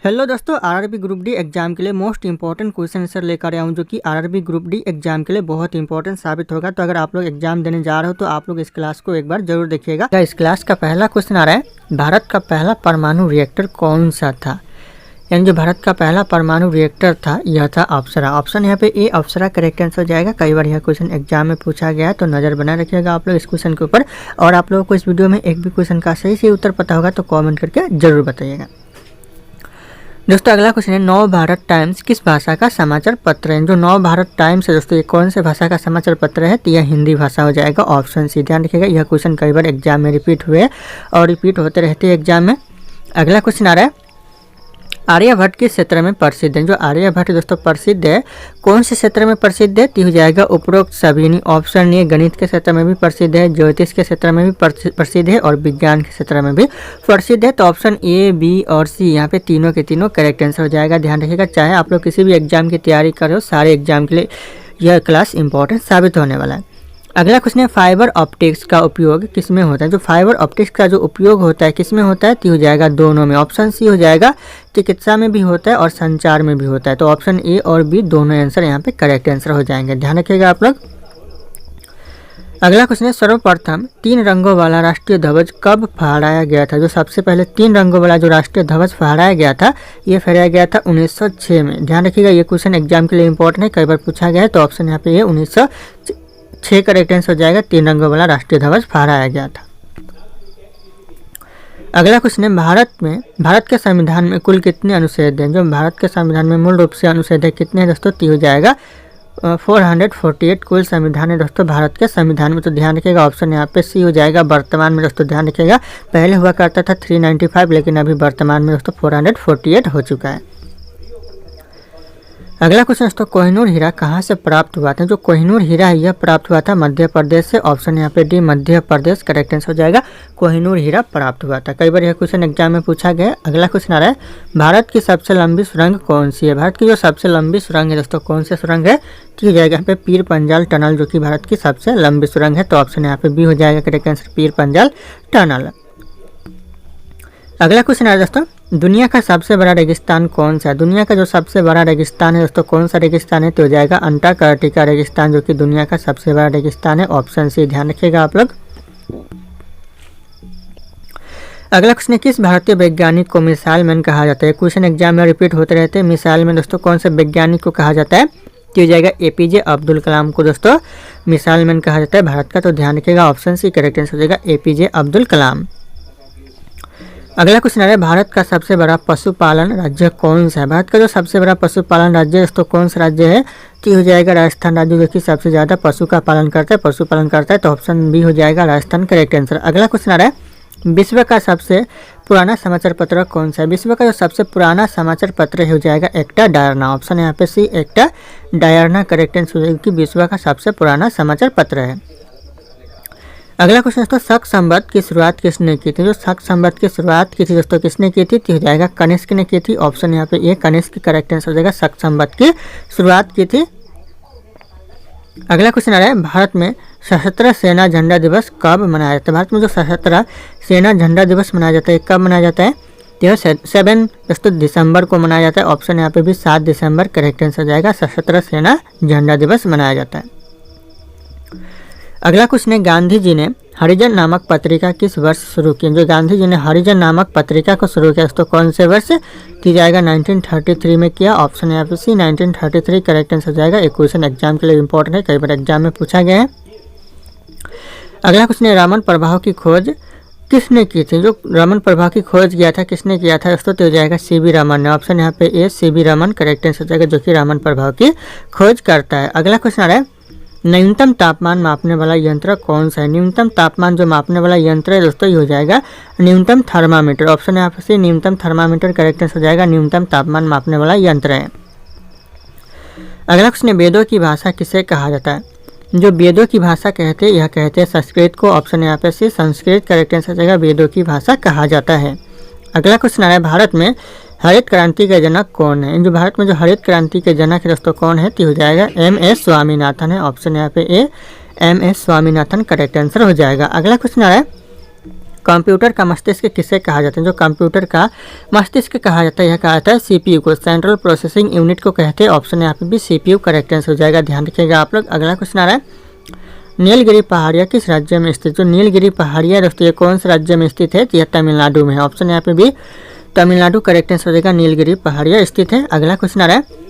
Hello दोस्तों, RRB group D exam के लिए मोस्ट इंपॉर्टेंट क्वेश्चन आंसर लेकर आया हूं जो कि आरआरबी ग्रुप डी एग्जाम के लिए बहुत इंपॉर्टेंट साबित होगा। तो अगर आप लोग एग्जाम देने जा रहे हो तो आप लोग इस क्लास को एक बार जरूर देखिएगा। इस क्लास का पहला क्वेश्चन आ रहा है, भारत का पहला परमाणु रिएक्टर कौन सा था। यानी जो भारत का पहला परमाणु रिएक्टर था यह था अप्सरा। ऑप्शन यहाँ पे ए अप्सरा करेक्ट आंसर हो जाएगा। कई बार यह क्वेश्चन एग्जाम में पूछा गया है तो नज़र बनाए रखिएगा आप लोग इस क्वेश्चन के ऊपर। और आप लोगों को इस वीडियो में एक भी क्वेश्चन का सही से उत्तर पता होगा तो कॉमेंट करके जरूर बताइएगा। दोस्तों अगला क्वेश्चन है, नव भारत टाइम्स किस भाषा का समाचार पत्र है। जो नव भारत टाइम्स है दोस्तों ये कौन से भाषा का समाचार पत्र है, तो यह हिंदी भाषा हो जाएगा। ऑप्शन सी ध्यान रखिएगा, यह क्वेश्चन कई बार एग्जाम में रिपीट हुए और रिपीट होते रहते हैं एग्जाम में। अगला क्वेश्चन आ रहा है, आर्यभट्ट किस क्षेत्र में प्रसिद्ध है। जो आर्यभट्ट दोस्तों प्रसिद्ध है कौन से क्षेत्र में प्रसिद्ध है, तो हो जाएगा उपरोक्त सभी नहीं। ऑप्शन ए गणित के क्षेत्र में भी प्रसिद्ध है, ज्योतिष के क्षेत्र में भी प्रसिद्ध है और विज्ञान के क्षेत्र में भी प्रसिद्ध है। तो ऑप्शन ए बी और सी यहाँ पे तीनों के तीनों करेक्ट आंसर हो जाएगा। ध्यान रखिएगा, चाहे आप लोग किसी भी एग्जाम की तैयारी कर रहे हो सारे एग्जाम के लिए यह क्लास इंपॉर्टेंट साबित होने वाला है। अगला क्वेश्चन है, फाइबर ऑप्टिक्स का उपयोग किसमें होता है। जो फाइबर ऑप्टिक्स का जो उपयोग होता है किसमें होता है, तो हो जाएगा दोनों में। ऑप्शन सी हो जाएगा, चिकित्सा में भी होता है और संचार में भी होता है। तो ऑप्शन ए और बी दोनों आंसर यहाँ पे करेक्ट आंसर हो जाएंगे। ध्यान रखिएगा आप लोग। अगला क्वेश्चन है, सर्वप्रथम 3 रंगों वाला राष्ट्रीय ध्वज कब फहराया गया था। जो सबसे पहले 3 रंगों वाला जो राष्ट्रीय ध्वज फहराया गया था ये फहराया गया था 1906 में। ध्यान रखिएगा, ये क्वेश्चन एग्जाम के लिए इंपॉर्टेंट है, कई बार पूछा गया है। तो ऑप्शन यहाँ पे ये 1906 करेक्ट आंसर हो जाएगा। 3 रंगों वाला राष्ट्रीय ध्वज फहराया गया था। अगला क्वेश्चन है, भारत के संविधान में कुल कितने अनुच्छेद हैं। जो भारत के संविधान में मूल रूप से अनुच्छेद है कितने हैं दोस्तों, तो हो जाएगा 448 कुल संविधान है दोस्तों भारत के संविधान में। तो ध्यान रखिएगा, ऑप्शन यहाँ पे सी हो जाएगा। वर्तमान में दोस्तों ध्यान रखिएगा, पहले हुआ करता था 395 लेकिन अभी वर्तमान में दोस्तों 448 हो चुका है। अगला क्वेश्चन दोस्तों, कोहिनूर हीरा कहाँ से प्राप्त हुआ था। जो कोहिनूर हीरा है यह प्राप्त हुआ था मध्य प्रदेश से। ऑप्शन यहाँ पे D Madhya Pradesh correct answer हो जाएगा। कोहिनूर हीरा प्राप्त हुआ था, कई बार यह क्वेश्चन एग्जाम में पूछा गया। अगला क्वेश्चन आ रहा है, भारत की सबसे लंबी सुरंग कौन सी है। भारत की जो सबसे लंबी सुरंग है दोस्तों कौन सी सुरंग है, तो हो जाएगा यहाँ पे पीर पंजाल टनल जो कि भारत की सबसे लंबी सुरंग है। तो ऑप्शन यहाँ पे बी हो जाएगा correct answer, Pir Panjal tunnel. अगला क्वेश्चन है दोस्तों, दुनिया का सबसे बड़ा रेगिस्तान कौन सा है। दुनिया का जो सबसे बड़ा रेगिस्तान है दोस्तों कौन सा रेगिस्तान है, तो हो जाएगा अंटार्कटिका रेगिस्तान जो कि दुनिया का सबसे बड़ा रेगिस्तान है। ऑप्शन सी ध्यान रखिएगा आप लोग। अगला क्वेश्चन है, किस भारतीय वैज्ञानिक को मिसाइल मैन कहा जाता है। क्वेश्चन एग्जाम में रिपीट होते रहते हैं। मिसाइल मैन दोस्तों कौन से वैज्ञानिक को कहा जाता है, तो हो जाएगा एपीजे अब्दुल कलाम को दोस्तों मिसाइल मैन कहा जाता है भारत का। तो ध्यान रखिएगा, ऑप्शन सी करेक्ट आंसर हो जाएगा, एपीजे अब्दुल कलाम। अगला क्वेश्चन आ रहा है, भारत का सबसे बड़ा पशुपालन राज्य कौन सा है। भारत का जो सबसे बड़ा पशुपालन राज्य है दोस्तों कौन सा राज्य है, तो हो जाएगा राजस्थान राज्य जो कि सबसे ज़्यादा पशु का पालन करता है, पशुपालन करता है। तो ऑप्शन बी हो जाएगा राजस्थान करेक्ट आंसर। अगला क्वेश्चन आ रहा है, विश्व का सबसे पुराना समाचार पत्र कौन सा है। विश्व का जो सबसे पुराना समाचार पत्र हो जाएगा एकटा डायरना। ऑप्शन यहाँ पे सी एकटा डायरना करेक्ट आंसर हो जाएगा कि विश्व का सबसे पुराना समाचार पत्र है। अगला क्वेश्चन दोस्तों, शक संवत की शुरुआत किसने की थी। जो शक संवत की शुरुआत की थी दोस्तों किसने की थी, तो हो जाएगा कनिष्क ने की थी। ऑप्शन यहाँ पे ये कनिष्क करेक्ट आंसर हो जाएगा, शक संवत की शुरुआत की थी। अगला क्वेश्चन आ रहा है, भारत में सशस्त्र सेना झंडा दिवस कब मनाया जाता है। भारत में जो सशस्त्र सेना झंडा दिवस मनाया जाता है कब मनाया जाता है, तो 7 दोस्तों दिसंबर को मनाया जाता है। ऑप्शन यहाँ पे भी 7 दिसंबर करेक्ट आंसर हो जाएगा, सशस्त्र सेना झंडा दिवस मनाया जाता है। अगला क्वेश्चन है, गांधी जी ने हरिजन नामक पत्रिका किस वर्ष शुरू की। जो गांधी जी ने हरिजन नामक पत्रिका को शुरू किया दोस्तों कौन से वर्ष, तो जाएगा 1933 में किया। ऑप्शन यहाँ पे सी 1933 करेक्ट आंसर हो जाएगा। एक क्वेश्चन एग्जाम के लिए इंपॉर्टेंट है, कई बार एग्जाम में पूछा गया है। अगला क्वेश्चन है, रमन प्रभाव की खोज किसने की थी। जो रमन प्रभाव की खोज किया था किसने किया था दोस्तों, तो हो जाएगा सीवी रमन ने। ऑप्शन यहाँ पे ए सीवी रमन करेक्ट आंसर हो जाएगा जो कि रमन प्रभाव की खोज करता है। अगला क्वेश्चन आ रहा है, न्यूनतम तापमान मापने वाला यंत्र कौन सा है। न्यूनतम तापमान जो मापने वाला यंत्र है दोस्तों ये हो जाएगा न्यूनतम थर्मामीटर। ऑप्शन यहाँ से न्यूनतम थर्मामीटर करेक्ट आंसर हो जाएगा, न्यूनतम तापमान मापने वाला यंत्र है। अगला क्वेश्चन है, वेदों की भाषा किसे कहा जाता है। जो वेदों की भाषा कहते हैं यह कहते हैं संस्कृत को। ऑप्शन यहाँ पे से संस्कृत करेक्ट आंसर हो जाएगा, वेदों की भाषा कहा जाता है। अगला क्वेश्चन आ रहा है, भारत में हरित क्रांति के जनक कौन है। जो भारत में जो हरित क्रांति के जनक है दोस्तों कौन है, तो हो जाएगा MS स्वामीनाथन है। ऑप्शन यहाँ पे ए MS स्वामीनाथन करेक्ट आंसर हो जाएगा। अगला क्वेश्चन आ रहा है, कंप्यूटर का मस्तिष्क किसे कहा जाता है? जो कंप्यूटर का मस्तिष्क कहा जाता है, यह कहा जाता है सीपीयू को, सेंट्रल प्रोसेसिंग यूनिट को कहते हैं। ऑप्शन यहाँ पे भी सीपीयू करेक्ट आंसर हो जाएगा, ध्यान रखिएगा आप लोग। अगला क्वेश्चन आ रहा है, नीलगिरी पहाड़ियाँ किस राज्य में स्थित? जो नीलगिरी पहाड़ियाँ दोस्तों ये कौन से राज्य में स्थित है? तो यह तमिलनाडु में है। ऑप्शन यहाँ पे भी तमिलनाडु करेक्ट आंसर हो जाएगा, नीलगिरी पहाड़ियाँ स्थित है। अगला क्वेश्चन आ रहा है,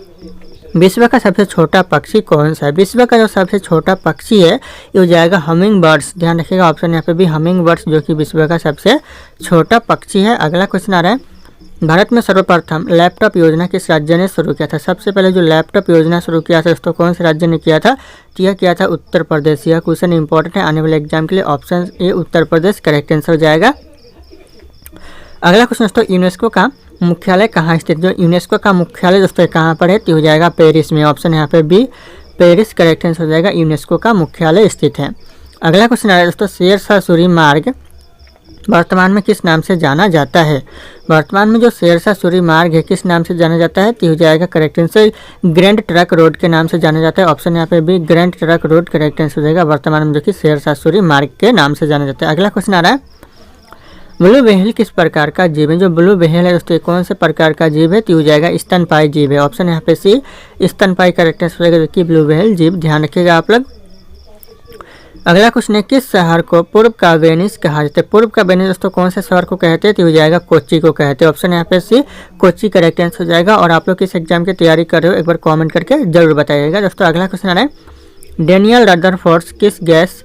विश्व का सबसे छोटा पक्षी कौन सा है? विश्व का जो सबसे छोटा पक्षी है ये हो जाएगा हमिंग बर्ड्स, ध्यान रखिएगा। ऑप्शन यहाँ पे भी हमिंग बर्ड्स जो कि विश्व का सबसे छोटा पक्षी है। अगला क्वेश्चन आ रहा है, भारत में सर्वप्रथम लैपटॉप योजना किस राज्य ने शुरू किया था? सबसे पहले जो लैपटॉप योजना शुरू किया था दोस्तों कौन से राज्य ने किया था? तो यह किया था उत्तर प्रदेश। यह क्वेश्चन इंपॉर्टेंट है आने वाले एग्जाम के लिए। Option A Uttar Pradesh correct answer हो जाएगा। अगला क्वेश्चन दोस्तों, यूनेस्को का मुख्यालय कहाँ स्थित? जो यूनेस्को का मुख्यालय दोस्तों कहाँ पर है? तो हो जाएगा पेरिस में। ऑप्शन यहाँ पे बी पेरिस करेक्ट आंसर हो जाएगा, यूनेस्को का मुख्यालय स्थित है। अगला क्वेश्चन आ रहा है दोस्तों, शेरशाह सूरी मार्ग वर्तमान में किस नाम से जाना जाता है? वर्तमान में जो शेरशाह सूरी मार्ग है किस नाम से जाना जाता है? तो हो जाएगा correct answer grand truck road के नाम से जाना जाता है। ऑप्शन यहाँ पे भी grand truck road correct answer हो जाएगा, वर्तमान में जो कि शेरशाह सूरी मार्ग के नाम से जाना जाता है। अगला क्वेश्चन आ रहा है, ब्लू व्हेल किस प्रकार का जीव है? जो ब्लू व्हेल है दोस्तों कौन से प्रकार का जीव है? तो हो जाएगा स्तनपायी जीव है। ऑप्शन यहाँ पे सी स्तनपायी करेक्ट आंसर हो जाएगा, जो कि ब्लू व्हेल जीव, ध्यान रखिएगा आप लोग। अगला क्वेश्चन है, किस शहर को पूर्व का वेनिस कहा जाता है? पूर्व का वेनिस दोस्तों कौन से शहर को कहते हैं? तो हो जाएगा कोच्चि को कहते हैं। ऑप्शन यहाँ पे सी कोच्चि करेक्ट आंसर हो जाएगा। और आप लोग किस एग्जाम की तैयारी कर रहे हो एक बार कमेंट करके जरूर बताइएगा दोस्तों। अगला क्वेश्चन आ रहा है, डेनियल रदरफोर्ड किस गैस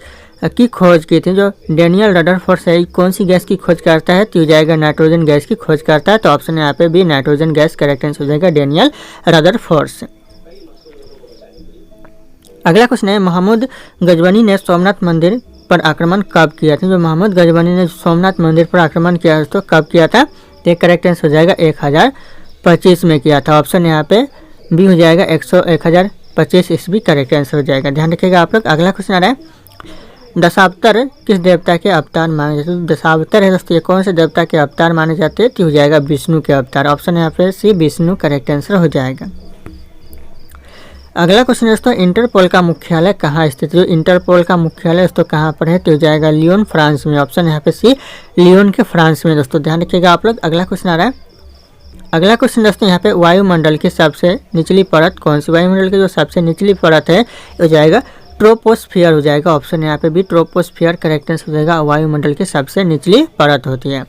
की खोज की थी? जो डेनियल रदरफोर्ड है कौन सी गैस की खोज करता है? तो हो जाएगा नाइट्रोजन गैस की खोज करता है। तो ऑप्शन यहाँ पे भी नाइट्रोजन गैस करेक्ट आंसर हो जाएगा, डेनियल रदरफोर्ड। अगला क्वेश्चन है, मोहम्मद गजवानी ने सोमनाथ मंदिर पर आक्रमण कब किया था? जो मोहम्मद गजवानी ने सोमनाथ मंदिर पर आक्रमण किया तो कब किया था? तो करेक्ट आंसर हो जाएगा 1025 में किया था। ऑप्शन यहाँ पे बी हो जाएगा 1025 ईस्वी करेक्ट आंसर हो जाएगा, ध्यान रखिएगा आप लोग। अगला क्वेश्चन आ रहा है, दशावतार किस देवता के अवतार माने जाते हैं? दशावतार है दोस्तों ये कौन से देवता के अवतार माने जाते हैं? तो हो जाएगा विष्णु के अवतार। ऑप्शन यहाँ पे सी विष्णु करेक्ट आंसर हो जाएगा। अगला क्वेश्चन दोस्तों, इंटरपोल का मुख्यालय कहाँ स्थित है? जो इंटरपोल का मुख्यालय दोस्तों कहाँ पर है? तो हो जाएगा लियोन फ्रांस में। ऑप्शन यहाँ पे सी लियोन के फ्रांस में दोस्तों, ध्यान रखिएगा आप लोग। अगला क्वेश्चन आ रहा है, अगला क्वेश्चन दोस्तों यहाँ पे वायुमंडल की सबसे निचली परत कौन सी? वायुमंडल की जो सबसे निचली परत है हो जाएगा ट्रोपोस्फियर हो जाएगा। ऑप्शन यहाँ पे भी ट्रोपोस्फियर करेक्ट आंसर हो जाएगा, वायुमंडल की सबसे निचली परत होती है।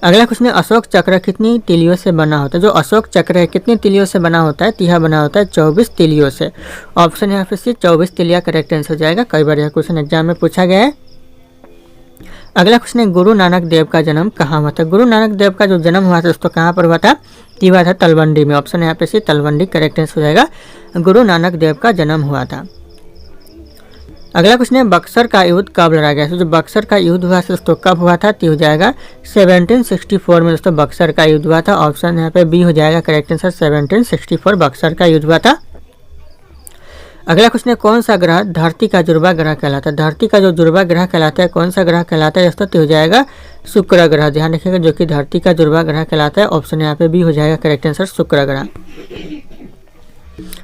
अगला क्वेश्चन है, अशोक चक्र कितनी तीलियों से बना होता है? जो अशोक चक्र है कितनी तीलियों से बना होता है? तो यह बना होता है 24 तीलियों से। ऑप्शन यहाँ पे सी 24 तीलियां करेक्ट आंसर हो जाएगा, कई बार यह क्वेश्चन एग्जाम में पूछा गया है। अगला क्वेश्चन है, गुरु नानक देव का जन्म कहाँ हुआ था? गुरु नानक देव का जो जन्म हुआ था दोस्तों कहाँ पर हुआ था? ये हुआ था तलवंडी में। ऑप्शन यहाँ पे सी तलवंडी करेक्ट आंसर हो जाएगा, गुरु नानक देव का जन्म हुआ था। अगला क्वेश्चन है, बक्सर का युद्ध कब लड़ा गया? तो जो बक्सर का युद्ध हुआ था दोस्तों कब हुआ था? तो हो जाएगा 1764 में दोस्तों बक्सर का युद्ध हुआ था। ऑप्शन यहाँ पे बी हो जाएगा करेक्ट आंसर, 1764 बक्सर का युद्ध हुआ था। अगला क्वेश्चन है, कौन सा ग्रह धरती का जुड़वा ग्रह कहलाता है? धरती का जो जुड़वा ग्रह कहलाता है कौन सा ग्रह कहलाता है दोस्तों? तो हो जाएगा शुक्र ग्रह, ध्यान रखिएगा, जो कि धरती का जुड़वा ग्रह कहलाता है। ऑप्शन यहाँ पे बी हो जाएगा करेक्ट आंसर, शुक्र ग्रह।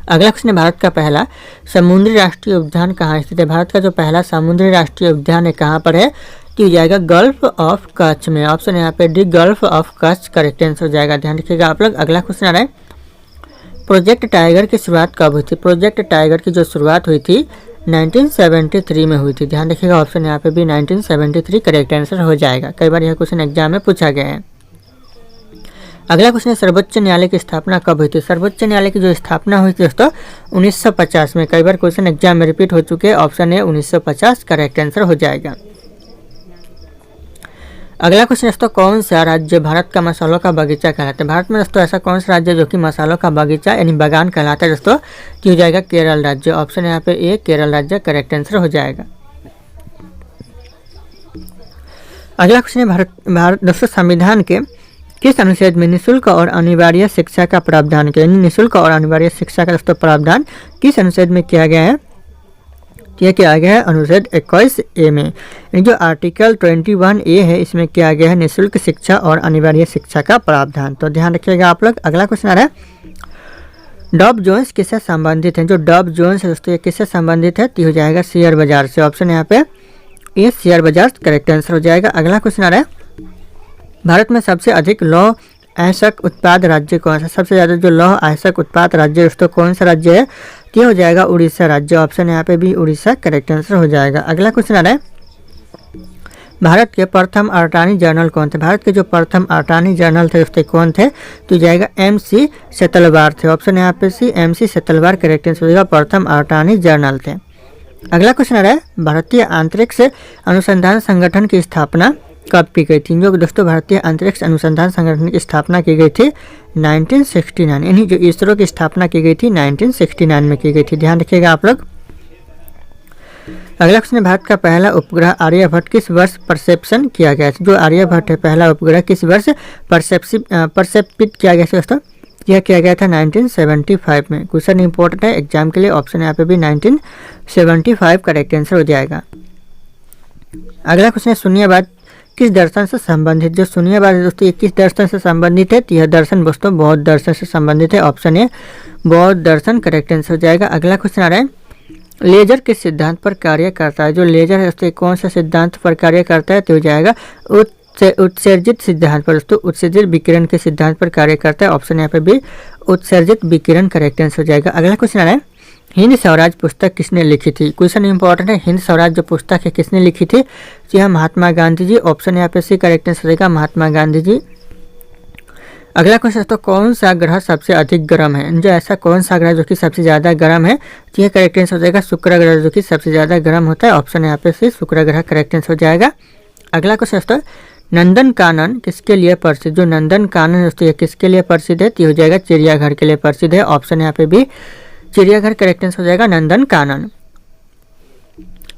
अगला क्वेश्चन है, भारत का पहला समुद्री राष्ट्रीय उद्यान कहाँ स्थित है? भारत का जो पहला समुद्री राष्ट्रीय उद्यान है कहाँ पर है? तो हो जाएगा गल्फ ऑफ कच्छ में। ऑप्शन यहाँ पे D gulf of Kutch correct answer हो जाएगा, ध्यान रखिएगा आप लोग। अगला क्वेश्चन आ रहा है, प्रोजेक्ट टाइगर की शुरुआत कब हुई थी? प्रोजेक्ट टाइगर की जो शुरुआत हुई थी 1973 में हुई थी, ध्यान रखिएगा। ऑप्शन यहाँ पे भी 1973 करेक्ट आंसर हो जाएगा, कई बार यह क्वेश्चन एग्जाम में पूछा गया है। अगला क्वेश्चन है, सर्वोच्च न्यायालय की स्थापना कब हुई थी? सर्वोच्च न्यायालय की जो स्थापना हुई थी दोस्तों 1950 में, कई बार क्वेश्चन एग्जाम में रिपीट हो चुके हैं। ऑप्शन है 1950 करेक्ट आंसर हो जाएगा। अगला क्वेश्चन दोस्तों, कौन सा राज्य भारत का मसालों का बगीचा कहलाता है? भारत में दोस्तों ऐसा कौन सा राज्य है जो कि मसालों का बगीचा यानी बागान कहलाता है दोस्तों? तो हो जाएगा केरल राज्य। ऑप्शन यहाँ पे ए केरल राज्य करेक्ट आंसर हो जाएगा। अगला क्वेश्चन है, भारत दोस्तों संविधान के किस अनुच्छेद में निःशुल्क और अनिवार्य शिक्षा का प्रावधान किया? यानी निःशुल्क और अनिवार्य शिक्षा का दोस्तों प्रावधान किस अनुच्छेद में किया गया है? यह किया गया है अनुच्छेद 21A में। यानी जो आर्टिकल 21A है इसमें किया गया है निःशुल्क शिक्षा और अनिवार्य शिक्षा का प्रावधान, तो ध्यान रखिएगा आप लोग। अगला क्वेश्चन आ रहा है, डॉव जोन्स किससे संबंधित है? जो डॉव जोन्स है दोस्तों ये किससे संबंधित है? तो हो जाएगा शेयर बाजार से। ऑप्शन यहाँ पे ए शेयर बाजार करेक्ट आंसर हो जाएगा। अगला क्वेश्चन आ रहा है, भारत में सबसे अधिक लौह अयस्क उत्पाद राज्य कौन सा? सबसे ज़्यादा जो लौह अयस्क उत्पाद राज्य दोस्तों कौन सा राज्य है? ये हो जाएगा उड़ीसा राज्य। ऑप्शन यहाँ पे भी उड़ीसा करेक्ट आंसर हो जाएगा। अगला क्वेश्चन आ रहा है, भारत के प्रथम अटॉर्नी जनरल कौन थे? भारत के जो प्रथम अटॉर्नी जनरल थे दोस्तों कौन थे? तो जाएगा MC सेतलवार थे। ऑप्शन यहाँ पे सी MC सेतलवार करेक्ट आंसर हो जाएगा, प्रथम अटॉर्नी जनरल थे। अगला क्वेश्चन आ रहा है, भारतीय अंतरिक्ष अनुसंधान संगठन की स्थापना कब की गई थी? जो दोस्तों भारतीय अंतरिक्ष अनुसंधान संगठन की स्थापना की गई थी 1969, यानी जो इसरो की स्थापना की गई थी 1969 में की गई थी। ध्यान रखिएगा आप लोग। अगला क्वेश्चन है, भारत का पहला उपग्रह आर्यभट्ट किस वर्ष प्रक्षेपण किया गया था? जो आर्यभट्ट है पहला उपग्रह किस वर्ष प्रक्षेपित किया गया था दोस्तों? यह किया गया था 1975 में। क्वेश्चन इंपॉर्टेंट है एग्जाम के लिए। ऑप्शन यहाँ पे भी 1975 करेक्ट आंसर हो जाएगा। अगला क्वेश्चन है, शून्यवाद किस दर्शन से संबंधित? जो शून्यवाद है दोस्तों ये किस दर्शन से संबंधित है? तो यह दर्शन दोस्तों बौद्ध दर्शन से संबंधित है। ऑप्शन ए बौद्ध दर्शन करेक्ट आंसर हो जाएगा। अगला क्वेश्चन आ रहा है, लेजर किस सिद्धांत पर कार्य करता है? जो लेजर है दोस्तों कौन सा सिद्धांत पर कार्य करता है? तो हो जाएगा उत्सर्जित सिद्धांत पर दोस्तों, उत्सर्जित विकिरण के सिद्धांत पर कार्य करता है। ऑप्शन यहाँ पे भी उत्सर्जित विकिरण करेक्ट आंसर हो जाएगा। अगला क्वेश्चन आ रहा है, हिंद स्वराज पुस्तक किसने लिखी थी? क्वेश्चन इंपॉर्टेंट है, हिंद स्वराज जो पुस्तक है किसने लिखी थी? जी हाँ, महात्मा गांधी जी। ऑप्शन यहाँ पे सी करेक्ट आंसर हो जाएगा, महात्मा गांधी जी। अगला क्वेश्चन तो कौन सा ग्रह सबसे अधिक गर्म है? जो ऐसा कौन सा ग्रह जो कि सबसे ज़्यादा गर्म है? तो यह करेक्ट आंसर हो जाएगा शुक्र ग्रह जो कि सबसे ज़्यादा गर्म होता है। ऑप्शन यहाँ पे सी शुक्र ग्रह करेक्ट आंसर हो जाएगा। अगला क्वेश्चन दोस्तों, नंदन कानन किसके लिए प्रसिद्ध? जो नंदन कानन दोस्तों ये किसके लिए प्रसिद्ध है? तो हो जाएगा चिड़ियाघर के लिए प्रसिद्ध है। ऑप्शन यहाँ पे भी चिड़ियाघर करेक्ट आंसर हो जाएगा, नंदन कानन।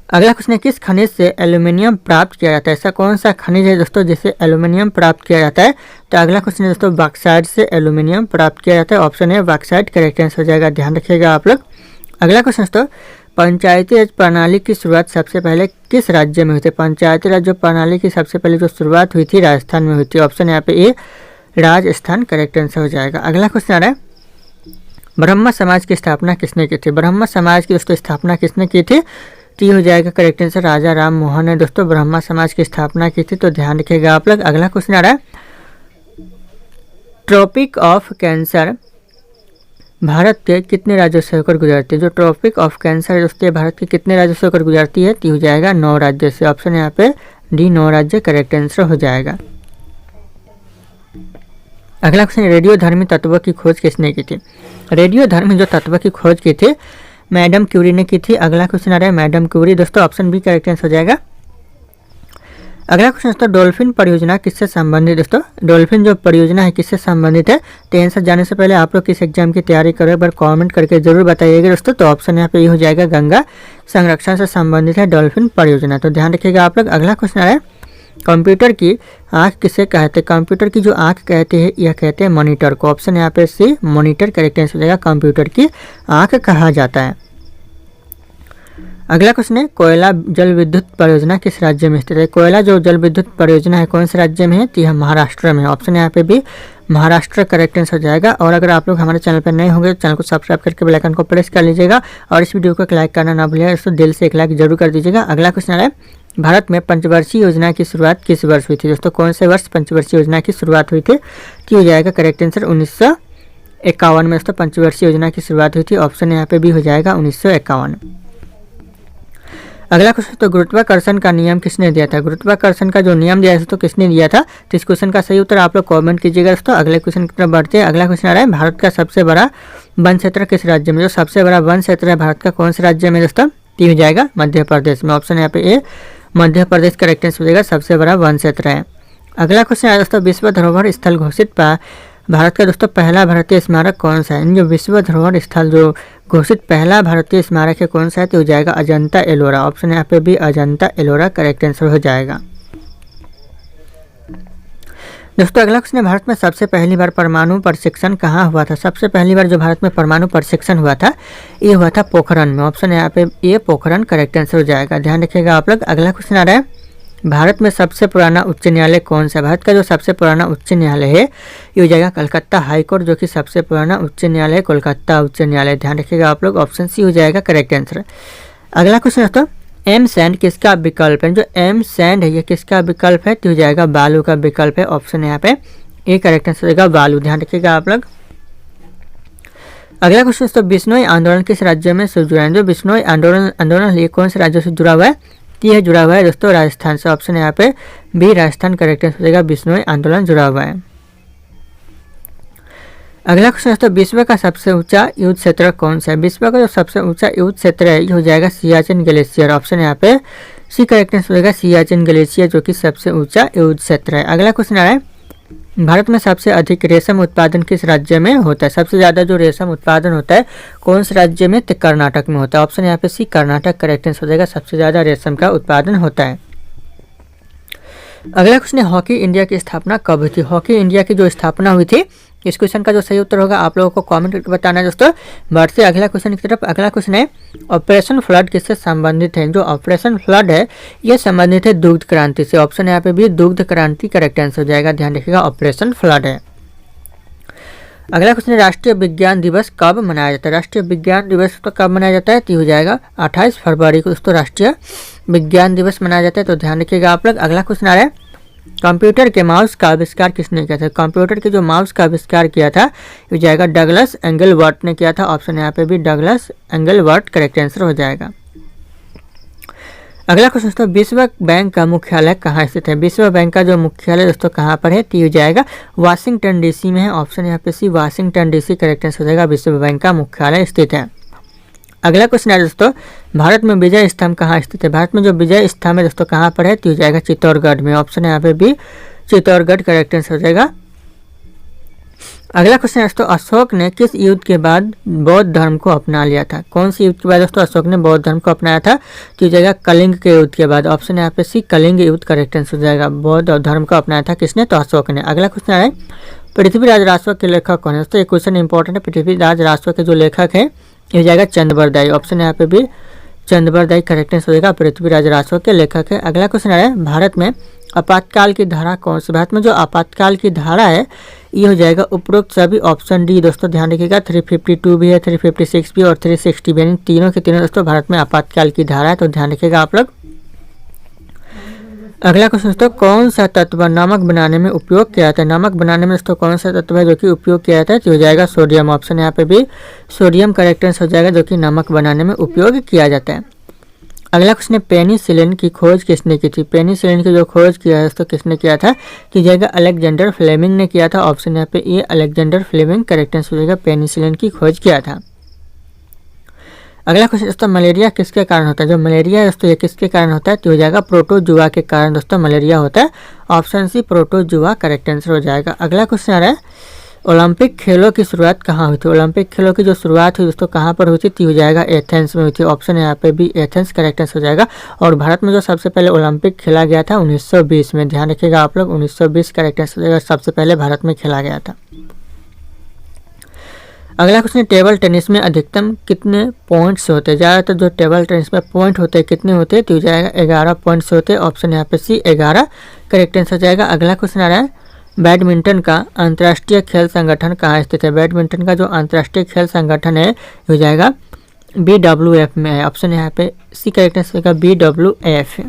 अगला क्वेश्चन है, किस खनिज से एल्यूमिनियम प्राप्त किया जाता है? ऐसा कौन सा खनिज है दोस्तों जिससे एल्यूमिनियम प्राप्त किया जाता है? तो अगला क्वेश्चन है दोस्तों, बॉक्साइट से एल्यूमिनियम प्राप्त किया जाता है। ऑप्शन है बॉक्साइट करेक्ट आंसर हो जाएगा। ध्यान रखिएगा आप लोग। अगला क्वेश्चन दोस्तों, पंचायती राज प्रणाली की शुरुआत सबसे पहले किस राज्य में हुई थी? पंचायती राज प्रणाली की सबसे पहले जो शुरुआत हुई थी राजस्थान में हुई थी। ऑप्शन यहाँ पे ए राजस्थान करेक्ट आंसर हो जाएगा। अगला क्वेश्चन आ रहा है, ब्रह्म समाज की स्थापना किसने की थी? ब्रह्म समाज की दोस्तों स्थापना किसने की थी? तो ये हो जाएगा करेक्ट आंसर राजा राम मोहन ने दोस्तों ब्रह्म समाज की स्थापना की थी। तो ध्यान रखिएगा आप लोग। अगला क्वेश्चन आ रहा है, ट्रॉपिक ऑफ कैंसर भारत के कितने राज्यों से होकर गुजरती है? जो ट्रॉपिक ऑफ कैंसर दोस्तों भारत के कितने राज्यों से होकर गुजरती है? तो हो जाएगा 9 राज्य से। ऑप्शन यहाँ पे डी 9 राज्य करेक्ट आंसर हो जाएगा। अगला क्वेश्चन, रेडियोधर्मी तत्वों की खोज किसने की थी? रेडियोधर्मी जो तत्व की खोज की थी मैडम क्यूरी ने की थी। अगला क्वेश्चन आ रहा है, मैडम क्यूरी दोस्तों ऑप्शन बी करेक्ट आंसर हो जाएगा। अगला क्वेश्चन दोस्तों, डॉल्फिन परियोजना किससे संबंधित? दोस्तों डॉल्फिन जो परियोजना है किससे संबंधित है? तो आंसर जाने से पहले आप लोग किस एग्जाम की तैयारी करो एक बार कमेंट करके जरूर बताइएगा दोस्तों। तो ऑप्शन यहाँ पे ये हो जाएगा, गंगा संरक्षण से संबंधित है डॉल्फिन परियोजना। तो ध्यान रखिएगा आप लोग। अगला क्वेश्चन आ रहा है, कंप्यूटर की आंख किसे कहते हैं? कंप्यूटर की जो आंख कहते हैं यह कहते हैं मॉनिटर को। ऑप्शन यहाँ पे सी मॉनिटर करेक्ट आंसर हो जाएगा, कंप्यूटर की आंख कहा जाता है। अगला क्वेश्चन है, कोयला जल विद्युत परियोजना किस राज्य में स्थित है? कोयला जो जल विद्युत परियोजना है कौन से राज्य में है? तो यह महाराष्ट्र में है। ऑप्शन यहाँ पे भी महाराष्ट्र करेक्ट आंसर हो जाएगा। और अगर आप लोग हमारे चैनल पर नए होंगे तो चैनल को सब्सक्राइब करके बेल आइकन को प्रेस कर लीजिएगा और इस वीडियो को लाइक करना ना भूलिएगा दोस्तों, दिल से एक लाइक जरूर कर दीजिएगा। अगला क्वेश्चन आ रहा है, भारत में पंचवर्षीय योजना की शुरुआत किस वर्ष हुई थी? दोस्तों कौन से वर्ष पंचवर्षीय योजना की शुरुआत हुई थी? तो हो जाएगा करेक्ट आंसर 1951 में दोस्तों पंचवर्षीय योजना की शुरुआत हुई थी। ऑप्शन यहाँ पे भी हो जाएगा 1951। अगला क्वेश्चन, तो गुरुत्वाकर्षण का नियम किसने दिया था? गुरुत्वाकर्षण का जो नियम दिया था तो किसने दिया था? तो इस क्वेश्चन का सही उत्तर आप लोग कमेंट कीजिएगा दोस्तों। अगले क्वेश्चन की तरफ बढ़ते हैं। अगला क्वेश्चन आ रहा है, भारत का सबसे बड़ा वन क्षेत्र किस राज्य में? जो सबसे बड़ा वन क्षेत्र है भारत का कौन से राज्य में दोस्तों? तो हो जाएगा मध्य प्रदेश में। ऑप्शन यहाँ पे ए मध्य प्रदेश करेक्ट आंसर हो जाएगा, सबसे बड़ा वन क्षेत्र है। अगला क्वेश्चन है दोस्तों, विश्व धरोहर स्थल घोषित भारत का दोस्तों पहला भारतीय स्मारक कौन सा है? जो विश्व धरोहर स्थल जो घोषित पहला भारतीय स्मारक है कौन सा है? तो हो जाएगा अजंता एलोरा। ऑप्शन यहाँ पे भी अजंता एलोरा करेक्ट आंसर हो जाएगा। दोस्तों अगला क्वेश्चन है, भारत में सबसे पहली बार परमाणु प्रशिक्षण कहाँ हुआ था? सबसे पहली बार जो भारत में परमाणु प्रशिक्षण हुआ था ये हुआ था पोखरण में। ऑप्शन यहाँ पे ये पोखरण करेक्ट आंसर हो जाएगा। ध्यान रखिएगा आप लोग। अगला क्वेश्चन आ रहा है, भारत में सबसे पुराना उच्च न्यायालय कौन सा? भारत का जो सबसे पुराना उच्च न्यायालय है ये हो जाएगा कलकत्ता हाई कोर्ट, जो कि सबसे पुराना उच्च न्यायालय है कोलकाता उच्च न्यायालय। ध्यान रखिएगा आप लोग। ऑप्शन सी हो जाएगा करेक्ट आंसर। अगला क्वेश्चन दोस्तों, एम सैंड किसका विकल्प है? जो एम सैंड है ये किसका विकल्प है? तो हो जाएगा बालू का विकल्प है। ऑप्शन यहाँ पे ए करेक्ट आंसर हो जाएगा बालू। ध्यान रखिएगा आप लोग। अगला क्वेश्चन दोस्तों, बिश्नोई आंदोलन किस राज्य में से जुड़ा है? जो बिश्नोई आंदोलन ये कौन से राज्य से जुड़ा हुआ है? ये जुड़ा हुआ है दोस्तों राजस्थान से। ऑप्शन यहाँ पे बी राजस्थान करेक्ट आंसर हो जाएगा। बिश्नोई आंदोलन जुड़ा हुआ है। अगला क्वेश्चन दोस्तों, विश्व का सबसे ऊंचा युद्ध क्षेत्र कौन सा है? विश्व का जो सबसे ऊंचा युद्ध क्षेत्र है ये हो जाएगा सियाचिन ग्लेशियर। ऑप्शन यहाँ पे सी करेक्ट आंसर हो जाएगा सियाचिन ग्लेशियर, जो कि सबसे ऊंचा युद्ध क्षेत्र है। अगला क्वेश्चन आ रहा है, भारत में सबसे अधिक रेशम उत्पादन किस राज्य में होता है? सबसे ज्यादा जो रेशम उत्पादन होता है कौन से राज्य में? तो कर्नाटक में होता है। ऑप्शन यहाँ पे सी कर्नाटक करेक्ट आंसर हो जाएगा। सबसे ज्यादा रेशम का उत्पादन होता है। अगला क्वेश्चन है, हॉकी इंडिया की स्थापना कब हुई थी? हॉकी इंडिया की जो स्थापना हुई थी, इस क्वेश्चन का जो सही उत्तर होगा आप लोगों को कमेंट करके बताना है दोस्तों। बढ़ते अगला क्वेश्चन की तरफ। अगला क्वेश्चन है, ऑपरेशन फ्लड किससे संबंधित है? जो ऑपरेशन फ्लड है ये संबंधित है दुग्ध क्रांति से। ऑप्शन यहाँ पे भी दुग्ध क्रांति करेक्ट आंसर हो जाएगा। ध्यान रखिएगा ऑपरेशन फ्लड है। अगला क्वेश्चन है, राष्ट्रीय विज्ञान दिवस कब मनाया जाता है? राष्ट्रीय विज्ञान दिवस तो कब मनाया जाता है? तो हो जाएगा 28 फरवरी को दोस्तों राष्ट्रीय विज्ञान दिवस मनाया जाता है। तो ध्यान रखिएगा आप लोग। अगला क्वेश्चन आ रहा है, कंप्यूटर के माउस का आविष्कार किसने किया था? कंप्यूटर के जो माउस का आविष्कार किया था हो जाएगा डगलस एंगलवर्ट ने किया था। ऑप्शन यहाँ पे भी डगलस एंगलवर्ट करेक्ट आंसर हो जाएगा। अगला क्वेश्चन दोस्तों, विश्व बैंक का मुख्यालय कहाँ स्थित है? विश्व बैंक का जो मुख्यालय दोस्तों कहाँ पर है? तो हो जाएगा वाशिंगटन डीसी में है। ऑप्शन यहाँ पे सी वाशिंगटन डीसी करेक्ट आंसर हो जाएगा। विश्व बैंक का मुख्यालय स्थित है। अगला क्वेश्चन है दोस्तों, भारत में विजय स्तंभ कहाँ स्थित है? भारत में जो विजय स्तंभ है दोस्तों कहाँ पर है? तो हो जाएगा चित्तौड़गढ़ में। ऑप्शन यहाँ पे भी चित्तौड़गढ़ करेक्ट आंसर हो जाएगा। अगला क्वेश्चन है दोस्तों, अशोक ने किस युद्ध के बाद बौद्ध धर्म को अपना लिया था? कौन सी युद्ध के बाद दोस्तों अशोक ने बौद्ध धर्म को अपनाया था? तो हो जाएगा कलिंग के युद्ध के बाद। ऑप्शन यहाँ पे सी कलिंग युद्ध करेक्ट आंसर हो जाएगा। बौद्ध धर्म को अपनाया था किसने? तो अशोक ने। अगला क्वेश्चन है, पृथ्वीराज राजस्व के लेखक कौन है? दोस्तों ये क्वेश्चन इंपॉर्टेंट है। पृथ्वीराज राजस्व के जो लेखक है ये हो जाएगा चंद्रबरदाई। ऑप्शन यहाँ पे भी चंद्रबरदाई करेक्ट आंसर हो जाएगा। पृथ्वीराज राजस्व के लेखक है। अगला क्वेश्चन है, भारत में आपातकाल की धारा कौन सी? भारत में जो आपातकाल की धारा है ये हो जाएगा उपरोक्त सभी। ऑप्शन डी दोस्तों ध्यान रखिएगा। 352 भी है, 356 भी और 360 भी, यानी तीनों के तीनों दोस्तों भारत में आपातकाल की धारा है। तो ध्यान रखिएगा आप लोग। अगला क्वेश्चन दोस्तों, कौन सा तत्व नमक बनाने में उपयोग किया जाता है? नमक बनाने में दोस्तों कौन सा तत्व है जो कि उपयोग किया जाता है? तो हो जाएगा सोडियम। ऑप्शन यहाँ पे भी सोडियम करेक्ट आंसर हो जाएगा, जो कि नमक बनाने में उपयोग किया जाता है। अगला क्वेश्चन है, पेनिसिलिन की खोज किसने की थी? पेनिसिलिन की जो खोज किया है दोस्तों किसने किया था? कि जाएगा अलेक्जेंडर फ्लेमिंग ने किया था। ऑप्शन यहाँ पे ये अलेक्जेंडर फ्लेमिंग करेक्ट आंसर हो जाएगा। पेनिसिलिन की खोज किया था। अगला क्वेश्चन दोस्तों, मलेरिया किसके कारण होता है? जो मलेरिया है दोस्तों ये किसके कारण होता है? तो हो जाएगा प्रोटोजुआ के कारण दोस्तों मलेरिया होता है। Option C protozoa correct answer हो जाएगा। अगला क्वेश्चन आ रहा है, ओलंपिक खेलों की शुरुआत कहाँ हुई थी? ओलंपिक खेलों की जो शुरुआत हुई दोस्तों कहाँ पर हुई थी? तो हो जाएगा एथेंस में हुई थी। ऑप्शन यहाँ पे भी एथेंस करेक्ट आंसर हो जाएगा। और भारत में जो सबसे पहले ओलंपिक खेला गया था 1920 में। ध्यान रखिएगा आप लोग, 1920 करेक्ट आंसर हो जाएगा। सबसे पहले भारत में खेला गया था। अगला क्वेश्चन, टेबल टेनिस में अधिकतम कितने पॉइंट्स होते हैं? ज़्यादातर जो टेबल टेनिस में पॉइंट होते हैं कितने होते हैं? तो हो जाएगा 11 पॉइंट्स होते हैं। ऑप्शन यहाँ पे सी 11 करेक्ट आंसर हो जाएगा। अगला क्वेश्चन आ रहा है, बैडमिंटन का अंतर्राष्ट्रीय खेल संगठन कहाँ स्थित है? बैडमिंटन का जो अंतर्राष्ट्रीय खेल संगठन है हो जाएगा BWF में है। ऑप्शन यहाँ पे सी करेक्ट आंसर होगा BWF।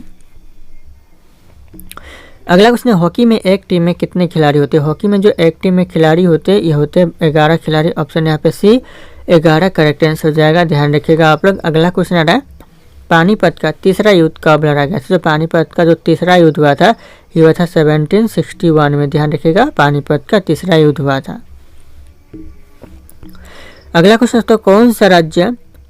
अगला क्वेश्चन है, हॉकी में एक टीम में कितने खिलाड़ी होते हैं? हॉकी में जो एक टीम में खिलाड़ी होते हैं ये होते हैं 11 खिलाड़ी। ऑप्शन यहाँ पे सी 11 करेक्ट आंसर हो जाएगा। ध्यान रखिएगा आप लोग। अगला क्वेश्चन आ रहा है, पानीपत का तीसरा युद्ध कब लड़ा गया? जो पानीपत का जो तीसरा युद्ध हुआ था ये हुआ था 1761 में। ध्यान रखिएगा पानीपत का तीसरा युद्ध हुआ था। अगला क्वेश्चन दोस्तों,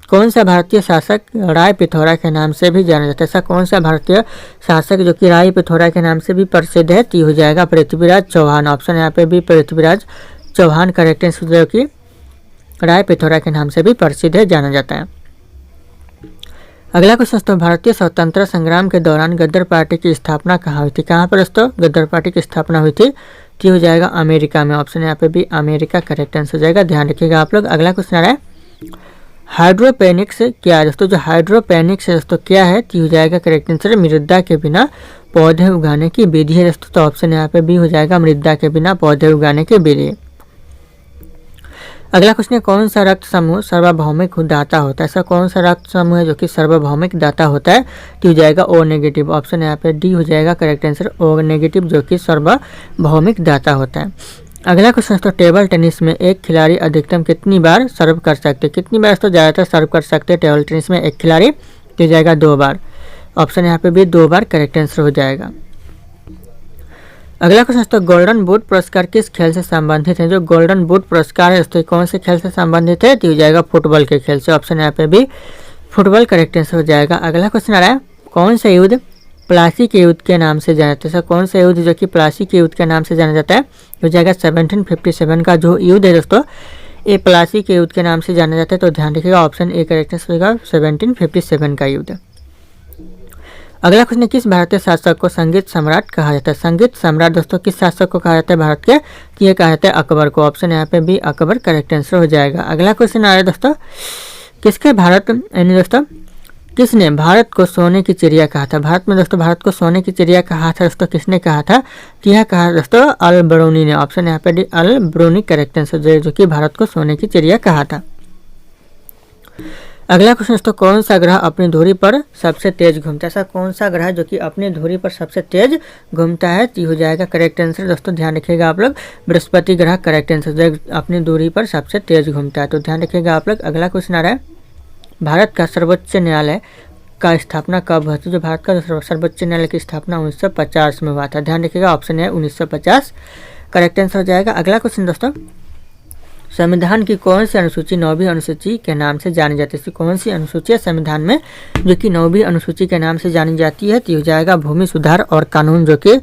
कौन सा भारतीय शासक राय पिथौरा के नाम से भी जाना जाता है? ऐसा कौन सा भारतीय शासक जो कि राय पिथौरा के नाम से भी प्रसिद्ध है? तो हो जाएगा पृथ्वीराज चौहान। ऑप्शन यहाँ पे भी पृथ्वीराज चौहान करेक्ट आंसर जो कि राय पिथौरा के नाम से भी प्रसिद्ध है, जाना जाता है। अगला क्वेश्चन दोस्तों, भारतीय स्वतंत्रता संग्राम के दौरान गदर पार्टी की स्थापना कहाँ हुई थी? कहाँ पर दोस्तों गदर पार्टी की स्थापना हुई थी? तो हो जाएगा अमेरिका में। ऑप्शन यहाँ पे भी अमेरिका करेक्ट आंसर हो जाएगा। ध्यान रखिएगा आप लोग। अगला क्वेश्चन आ रहा है, हाइड्रोपेनिक्स क्या है दोस्तों? जो हाइड्रोपेनिक्स है दोस्तों क्या है? तो हो जाएगा करेक्ट आंसर मृदा के बिना पौधे उगाने की विधि है दोस्तों। तो ऑप्शन यहाँ पे भी हो जाएगा मृदा के बिना पौधे उगाने की विधि। अगला क्वेश्चन है, कौन सा रक्त समूह सार्वभौमिक दाता होता है? ऐसा कौन सा रक्त समूह है जो कि सार्वभौमिक दाता होता है? तो हो जाएगा ओ नेगेटिव। ऑप्शन यहाँ पे डी हो जाएगा करेक्ट आंसर, ओ नेगेटिव जो कि सार्वभौमिक दाता होता है। अगला क्वेश्चन है, तो टेबल टेनिस में एक खिलाड़ी अधिकतम कितनी बार सर्व कर सकते हैं? कितनी बार तो ज़्यादातर सर्व कर सकते हैं टेबल टेनिस में एक खिलाड़ी? तो हो जाएगा 2 बार। ऑप्शन यहाँ पे भी 2 बार करेक्ट आंसर हो जाएगा। अगला क्वेश्चन दोस्तों, गोल्डन बूट पुरस्कार किस खेल से संबंधित है? जो गोल्डन बूट पुरस्कार है दोस्तों कौन से खेल से संबंधित है? तो हो जाएगा फुटबॉल के खेल से। ऑप्शन यहाँ पे भी फुटबॉल करेक्ट आंसर हो जाएगा। अगला क्वेश्चन आ रहा है, कौन सा युद्ध प्लासी के युद्ध के नाम से जाना जाता है? कौन सा युद्ध जो कि प्लासी के युद्ध के नाम से जाना जाता है? हो जाएगा 1757 का जो युद्ध है दोस्तों, ये प्लासी के युद्ध के नाम से जाना जाता है। तो ध्यान रखिएगा, ऑप्शन ए करेक्ट आंसर होगा 1757 का युद्ध। अगला क्वेश्चन, किस भारतीय शासक को संगीत सम्राट कहा जाता है? संगीत सम्राट दोस्तों किस शासक को कहा जाता है भारत के? ये कहा जाता है अकबर को। ऑप्शन यहाँ पे भी अकबर करेक्ट आंसर हो जाएगा। अगला क्वेश्चन आ रहा है दोस्तों, किसके भारत यानी दोस्तों किसने भारत को सोने की चिड़िया कहा था? भारत में दोस्तों भारत को सोने की चिड़िया कहा था दोस्तों, किसने कहा था? तो यह कहा दोस्तों अल ब्रूनी ने। ऑप्शन यहाँ पे D all Bruny correct answer जो कि भारत को सोने की चिड़िया कहा था। अगला क्वेश्चन दोस्तों, कौन सा ग्रह अपनी धुरी पर सबसे तेज घूमता है? ऐसा कौन सा ग्रह जो कि अपनी धुरी पर सबसे तेज घूमता है? तो हो जाएगा करेक्ट आंसर दोस्तों, ध्यान रखिएगा आप लोग, बृहस्पति ग्रह करेक्ट आंसर जो अपनी दूरी पर सबसे तेज घूमता है। तो ध्यान रखिएगा आप लोग। अगला क्वेश्चन आ रहा है, भारत का सर्वोच्च न्यायालय का स्थापना कब हुआ था? जो भारत का सर्वोच्च न्यायालय की स्थापना 1950 में हुआ था। ध्यान रखिएगा, ऑप्शन है 1950 करेक्ट आंसर हो जाएगा। अगला क्वेश्चन दोस्तों, संविधान की कौन सी अनुसूची 9वीं अनुसूची के नाम से जानी जाती है? कौन सी अनुसूची है संविधान में जो कि 9वीं अनुसूची के नाम से जानी जाती है? तो हो जाएगा भूमि सुधार और कानून जो कि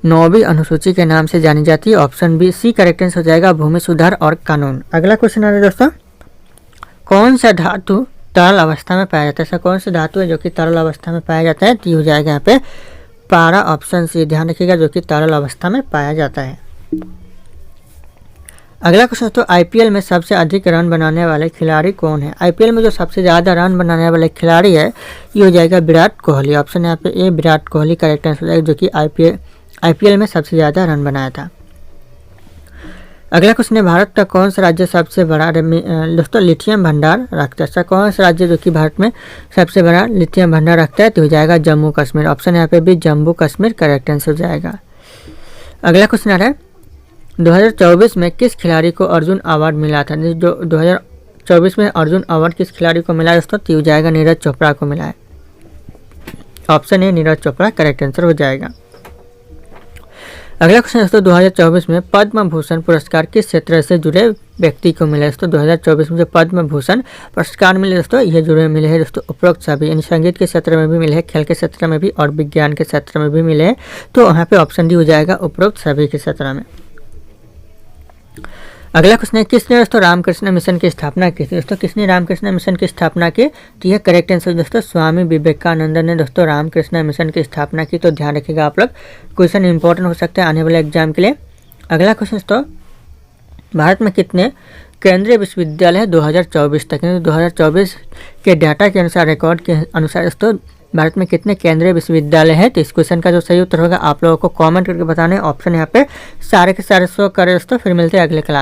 9वीं अनुसूची के नाम से जानी जाती है। Option B C correct answer हो जाएगा भूमि सुधार और कानून। अगला क्वेश्चन आ रहा है दोस्तों, कौन सा धातु तरल अवस्था में पाया जाता है? ऐसा कौन सा धातु है जो कि तरल अवस्था में पाया जाता है? तो हो जाएगा यहाँ पे पारा। ऑप्शन सी ध्यान रखिएगा जो कि तरल अवस्था में पाया जाता है। अगला क्वेश्चन तो आईपीएल में सबसे अधिक रन बनाने वाले खिलाड़ी कौन है? आईपीएल में जो सबसे ज़्यादा रन बनाने वाले खिलाड़ी है ये हो जाएगा विराट कोहली। ऑप्शन यहाँ पे ए विराट कोहली करेक्ट आंसर हो जाएगा जो कि आईपीएल में सबसे ज़्यादा रन बनाया था। अगला क्वेश्चन है, भारत का कौन सा राज्य सबसे बड़ा दोस्तों लिथियम भंडार रखता है? ऐसा कौन सा राज्य जो कि भारत में सबसे बड़ा लिथियम भंडार रखता है? तो हो जाएगा जम्मू कश्मीर। ऑप्शन यहाँ पे भी जम्मू कश्मीर करेक्ट आंसर हो जाएगा। अगला क्वेश्चन आ रहा है, 2024 में किस खिलाड़ी को अर्जुन अवार्ड मिला था? जो 2024 में अर्जुन अवार्ड किस खिलाड़ी को मिला दोस्तों? तो हो जाएगा नीरज चोपड़ा को मिला है। Option A Neeraj Chopra correct answer हो जाएगा। अगला क्वेश्चन दोस्तों, 2024 में पद्म भूषण पुरस्कार किस क्षेत्र से जुड़े व्यक्ति को मिला? दोस्तों 2024 में जो पद्म भूषण पुरस्कार मिले दोस्तों ये जुड़े मिले हैं दोस्तों उपरोक्त सभी, यानी संगीत के क्षेत्र में भी मिले हैं, खेल के क्षेत्र में भी और विज्ञान के क्षेत्र में भी मिले हैं। तो यहाँ पे ऑप्शन डी हो जाएगा उपरोक्त सभी के क्षेत्र में। अगला क्वेश्चन है, किसने दोस्तों रामकृष्ण मिशन की स्थापना की थी? दोस्तों किसने रामकृष्ण मिशन की स्थापना की? तो यह करेक्ट आंसर दोस्तों स्वामी विवेकानंद ने दोस्तों रामकृष्ण मिशन की स्थापना की। तो ध्यान रखिएगा आप लोग, क्वेश्चन इंपॉर्टेंट हो सकते हैं आने वाले एग्जाम के लिए। अगला क्वेश्चन दोस्तों, भारत में कितने केंद्रीय विश्वविद्यालय है 2024 तक? 2024 के डाटा के अनुसार, रिकॉर्ड के अनुसार दोस्तों भारत में कितने केंद्रीय विश्वविद्यालय हैं? तो इस क्वेश्चन का जो सही उत्तर होगा आप लोगों को कमेंट करके बताना है। ऑप्शन यहाँ पे सारे के सारे शो करें दोस्तों। फिर मिलते हैं अगले क्लास।